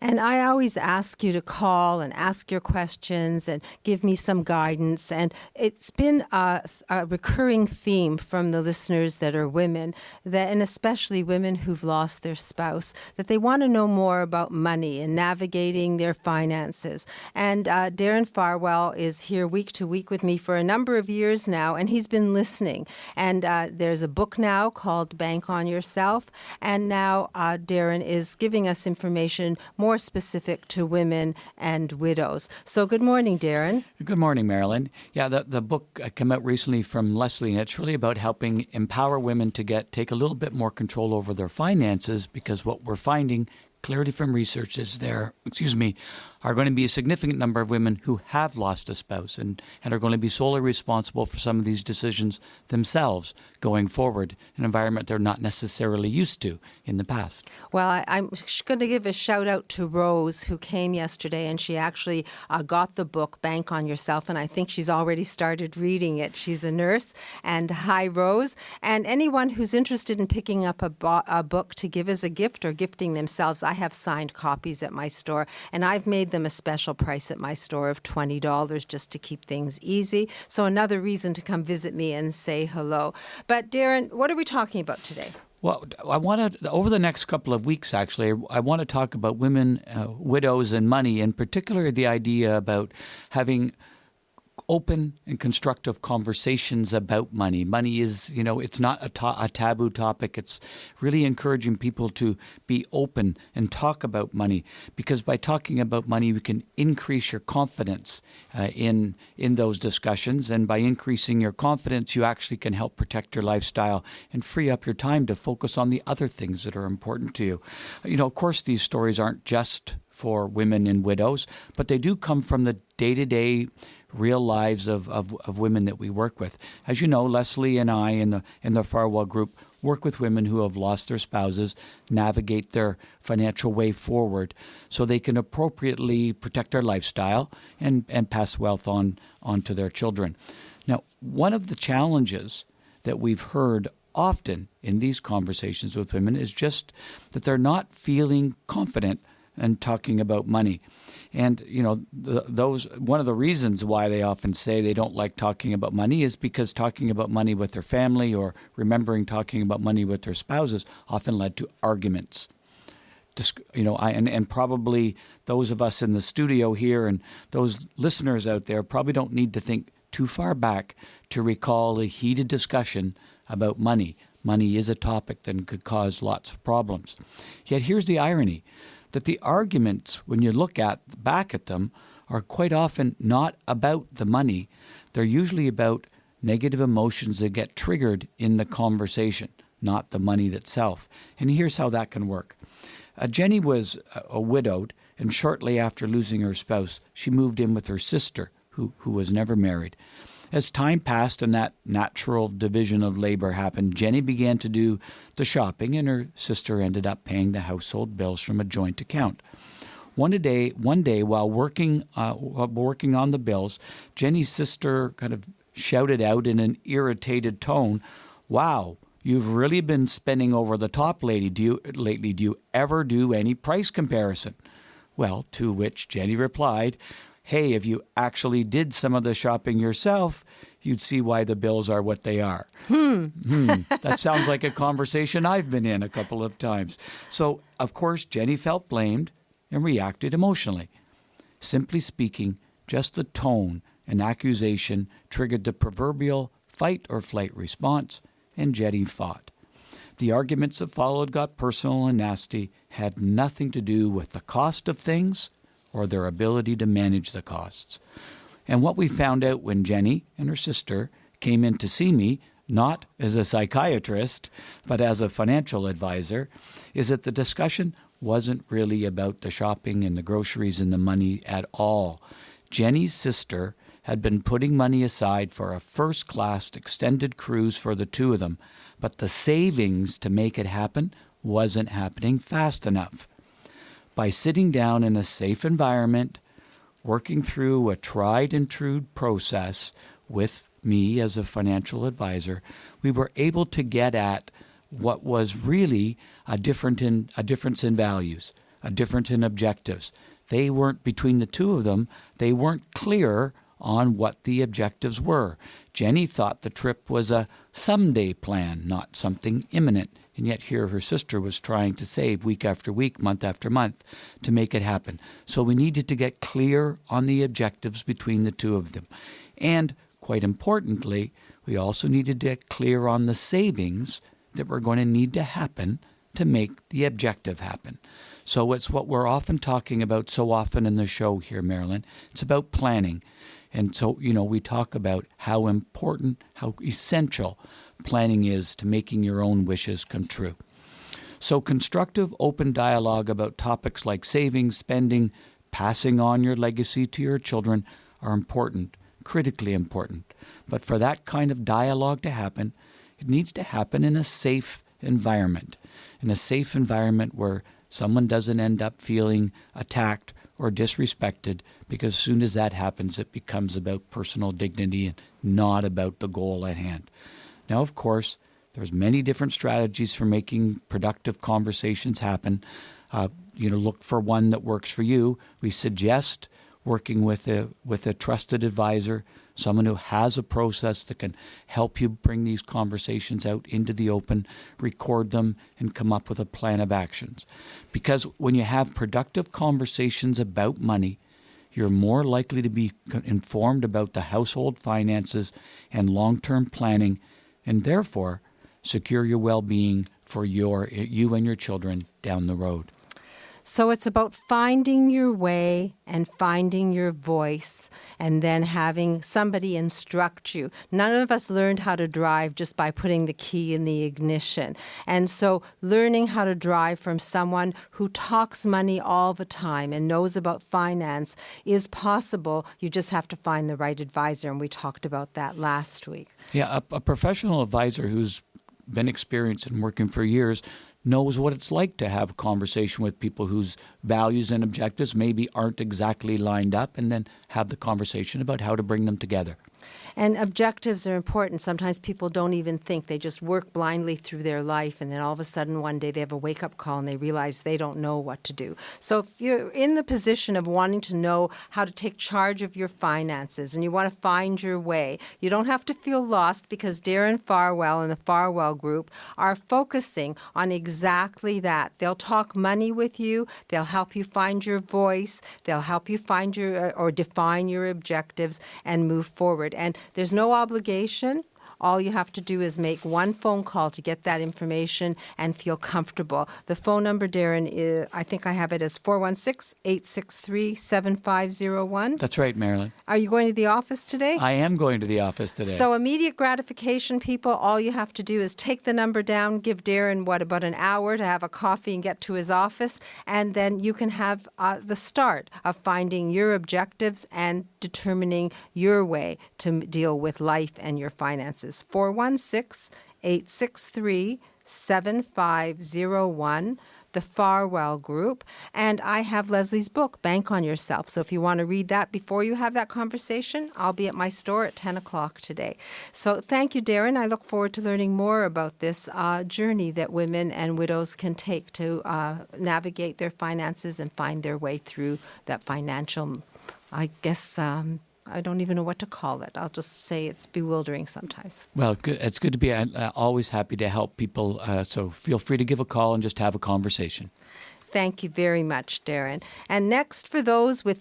And I always ask you to call and ask your questions and give me some guidance. And it's been a recurring theme from the listeners that are women, and especially women who've lost their spouse, that they want to know more about money and navigating their finances. And Darren Farwell is here week to week with me for a number of years now, and he's been listening. And there's a book now called Bank on Yourself. And now Darren is giving us information more specific to women and widows. So good morning, Darren. Good morning, Marilyn. Yeah, the book came out recently from Leslie, and it's really about helping empower women to take a little bit more control over their finances, because what we're finding clearly from research is there are going to be a significant number of women who have lost a spouse and are going to be solely responsible for some of these decisions themselves going forward, an environment they're not necessarily used to in the past. Well, I'm going to give a shout out to Rose, who came yesterday, and she actually got the book Bank on Yourself, and I think she's already started reading it. She's a nurse. And hi, Rose. And anyone who's interested in picking up a book to give as a gift or gifting themselves, I have signed copies at my store, and I've made them a special price at my store of $20 just to keep things easy. So another reason to come visit me and say hello. But Darren, what are we talking about today? Well, I want to, over the next couple of weeks, actually, I want to talk about women, widows, and money, in particular the idea about having open and constructive conversations about money. Money is, it's not a taboo topic. It's really encouraging people to be open and talk about money, because by talking about money, we can increase your confidence in those discussions. And by increasing your confidence, you actually can help protect your lifestyle and free up your time to focus on the other things that are important to you. Of course, these stories aren't just for women and widows, but they do come from the day-to-day real lives of women that we work with. As you know, Leslie and I in the Farwell group work with women who have lost their spouses, navigate their financial way forward so they can appropriately protect their lifestyle and pass wealth on to their children. Now, one of the challenges that we've heard often in these conversations with women is just that they're not feeling confident and talking about money. And, one of the reasons why they often say they don't like talking about money is because talking about money with their family or remembering talking about money with their spouses often led to arguments. And probably those of us in the studio here and those listeners out there probably don't need to think too far back to recall a heated discussion about money. Money is a topic that could cause lots of problems. Yet here's the irony, that the arguments, when you look back at them, are quite often not about the money. They're usually about negative emotions that get triggered in the conversation, not the money itself. And here's how that can work. Jenny was widowed, and shortly after losing her spouse, she moved in with her sister, who was never married. As time passed and that natural division of labor happened, Jenny began to do the shopping, and her sister ended up paying the household bills from a joint account. One day, while working on the bills, Jenny's sister kind of shouted out in an irritated tone, "Wow, you've really been spending over the top lately. Do you ever do any price comparison?" Well, to which Jenny replied, "Hey, if you actually did some of the shopping yourself, you'd see why the bills are what they are." That sounds like a conversation I've been in a couple of times. So, of course, Jenny felt blamed and reacted emotionally. Simply speaking, just the tone and accusation triggered the proverbial fight or flight response, and Jenny fought. The arguments that followed got personal and nasty, had nothing to do with the cost of things or their ability to manage the costs. And what we found out when Jenny and her sister came in to see me, not as a psychiatrist, but as a financial advisor, is that the discussion wasn't really about the shopping and the groceries and the money at all. Jenny's sister had been putting money aside for a first-class extended cruise for the two of them, but the savings to make it happen wasn't happening fast enough. By sitting down in a safe environment, working through a tried and true process with me as a financial advisor, we were able to get at what was really a difference in values. a difference in objectives. They weren't, between the two of them, they weren't clear on what the objectives were. Jenny thought the trip was a someday plan, not something imminent. And yet here her sister was trying to save week after week, month after month to make it happen. So we needed to get clear on the objectives between the two of them. And quite importantly, we also needed to get clear on the savings that were going to need to happen to make the objective happen. So it's what we're often talking about so often in the show here, Marilyn. It's about planning. And so, we talk about how important, how essential planning is to making your own wishes come true. So constructive, open dialogue about topics like saving, spending, passing on your legacy to your children are important, critically important. But for that kind of dialogue to happen, it needs to happen in a safe environment, where someone doesn't end up feeling attacked or disrespected, because as soon as that happens, it becomes about personal dignity and not about the goal at hand. Now, of course, there's many different strategies for making productive conversations happen. Look for one that works for you. We suggest working with a trusted advisor, someone who has a process that can help you bring these conversations out into the open, record them, and come up with a plan of actions. Because when you have productive conversations about money, you're more likely to be informed about the household finances and long-term planning, and therefore secure your well-being for you and your children down the road. So it's about finding your way and finding your voice, and then having somebody instruct you. None of us learned how to drive just by putting the key in the ignition. And so learning how to drive from someone who talks money all the time and knows about finance is possible. You just have to find the right advisor, and we talked about that last week. Yeah, a professional advisor who's been experienced and working for years knows what it's like to have a conversation with people whose values and objectives maybe aren't exactly lined up, and then have the conversation about how to bring them together. And objectives are important. Sometimes people don't even think. They just work blindly through their life, and then all of a sudden one day they have a wake-up call and they realize they don't know what to do. So if you're in the position of wanting to know how to take charge of your finances and you want to find your way, you don't have to feel lost, because Darren Farwell and the Farwell Group are focusing on exactly that. They'll talk money with you. They'll help you find your voice. They'll help you find or define your objectives and move forward. And there's no obligation. All you have to do is make one phone call to get that information and feel comfortable. The phone number, Darren, is, I think I have it as 416-863-7501. That's right, Marilyn. Are you going to the office today? I am going to the office today. So immediate gratification, people, all you have to do is take the number down, give Darren, about an hour to have a coffee and get to his office, and then you can have the start of finding your objectives and determining your way to deal with life and your finances. 416-863-7501, the Farwell Group. And I have Leslie's book, Bank on Yourself. So if you want to read that before you have that conversation, I'll be at my store at 10 o'clock today. So thank you, Darren. I look forward to learning more about this journey that women and widows can take to navigate their finances and find their way through that financial, I guess, I don't even know what to call it. I'll just say it's bewildering sometimes. Well, good. It's good to be always happy to help people. So feel free to give a call and just have a conversation. Thank you very much, Darren. And next, for those with